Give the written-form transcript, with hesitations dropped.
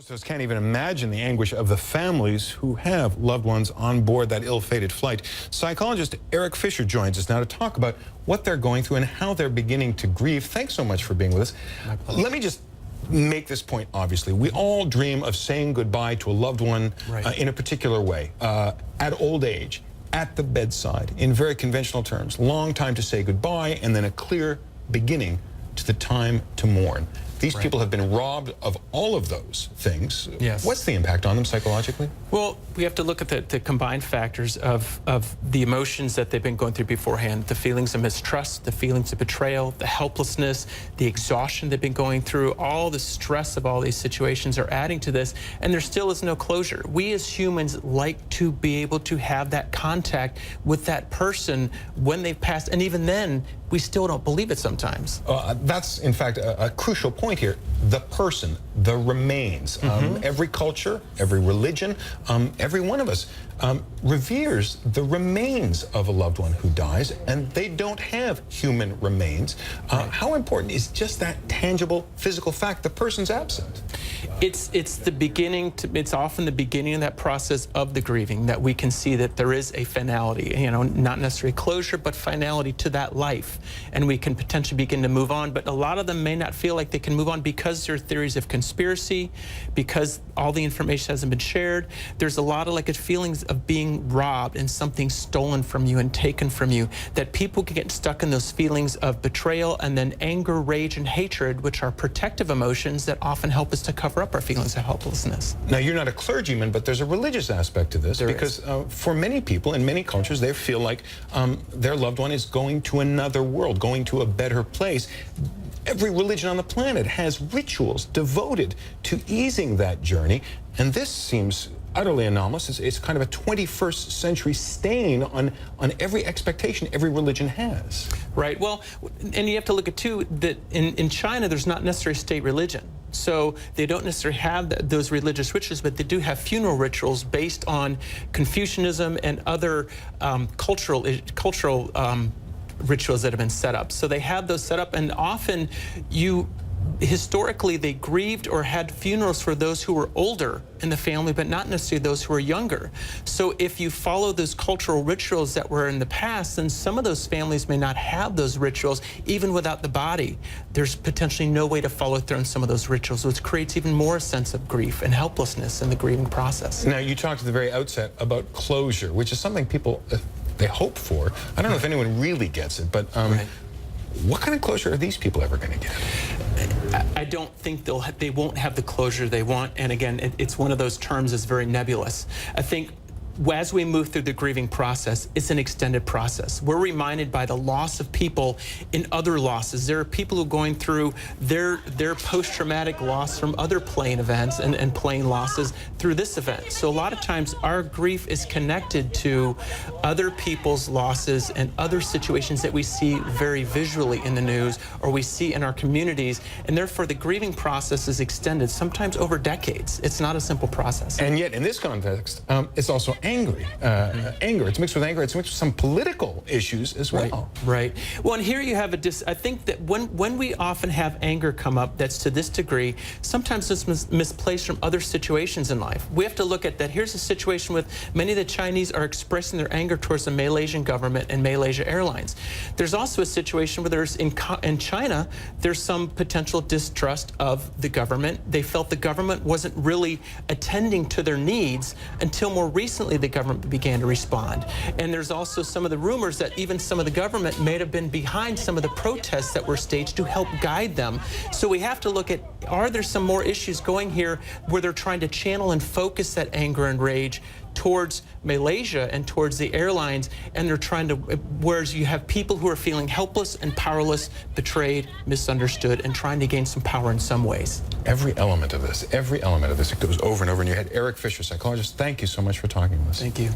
Most of us can't even imagine the anguish of the families who have loved ones on board that ill-fated flight. Psychologist Erik Fisher joins us now to talk about what they're going through and how they're beginning to grieve. Thanks so much for being with us. Let me just make this point, obviously. We all dream of saying goodbye to a loved one in a particular way, at old age, at the bedside, in very conventional terms. Long time to say goodbye, and then a clear beginning to the time to mourn. These people have been robbed of all of those things. Yes. What's the impact on them psychologically? Well, we have to look at the combined factors of the emotions that they've been going through beforehand, the feelings of mistrust, the feelings of betrayal, the helplessness, the exhaustion they've been going through. All the stress of all these situations are adding to this, and there still is no closure. We as humans like to be able to have that contact with that person when they've passed, and even then, we still don't believe it sometimes. That's, in fact, a crucial point here. The person, the remains. Every culture, every religion, every one of us reveres the remains of a loved one who dies, and they don't have human remains. How important is just that tangible, physical fact the person's absent? It's the beginning. It's often the beginning of that process of the grieving that we can see that there is a finality. You know, not necessarily closure, but finality to that life, and we can potentially begin to move on. But a lot of them may not feel like they can move on because there are theories of conspiracy, because all the information hasn't been shared. There's a lot of feelings of being robbed and something stolen from you and taken from you, that people can get stuck in those feelings of betrayal and then anger, rage, and hatred, which are protective emotions that often help us to cover up our feelings of helplessness. Now, you're not a clergyman, but there's a religious aspect to this, because for many people in many cultures, they feel like their loved one is going to another world, going to a better place. Every religion on the planet has rituals devoted to easing that journey, and this seems utterly anomalous. It's kind of a 21st century stain on every expectation every religion has. Right. Well, and you have to look at, too, that in China, there's not necessarily state religion. So they don't necessarily have those religious rituals, but they do have funeral rituals based on Confucianism and other cultural rituals that have been set up. So they have those set up, and often historically, they grieved or had funerals for those who were older in the family, but not necessarily those who were younger. So if you follow those cultural rituals that were in the past, then some of those families may not have those rituals, even without the body. There's potentially no way to follow through on some of those rituals, which creates even more sense of grief and helplessness in the grieving process. Now, you talked at the very outset about closure, which is something people, they hope for. I don't know if anyone really gets it, but what kind of closure are these people ever going to get? I don't think they won't have the closure they want. And again, it's one of those terms that's very nebulous. I think as we move through the grieving process, it's an extended process. We're reminded by the loss of people in other losses. There are people who are going through their post-traumatic loss from other plane events and plane losses through this event. So a lot of times our grief is connected to other people's losses and other situations that we see very visually in the news or we see in our communities, and therefore the grieving process is extended, sometimes over decades. It's not a simple process. And yet, in this context, it's also anger. It's mixed with anger. It's mixed with some political issues as well. Right. Well, and here you have I think that when we often have anger come up that's to this degree, sometimes it's misplaced from other situations in life. We have to look at that. Here's a situation with many of the Chinese are expressing their anger towards the Malaysian government and Malaysia Airlines. There's also a situation where there's in China, there's some potential distrust of the government. They felt the government wasn't really attending to their needs until more recently the government began to respond. And there's also some of the rumors that even some of the government may have been behind some of the protests that were staged to help guide them. So we have to look at, are there some more issues going here where they're trying to channel and focus that anger and rage towards Malaysia and towards the airlines, and they're trying to, whereas you have people who are feeling helpless and powerless, betrayed, misunderstood, and trying to gain some power in some ways. Every element of this, it goes over and over in your head. Erik Fisher, psychologist, thank you so much for talking with us. Thank you.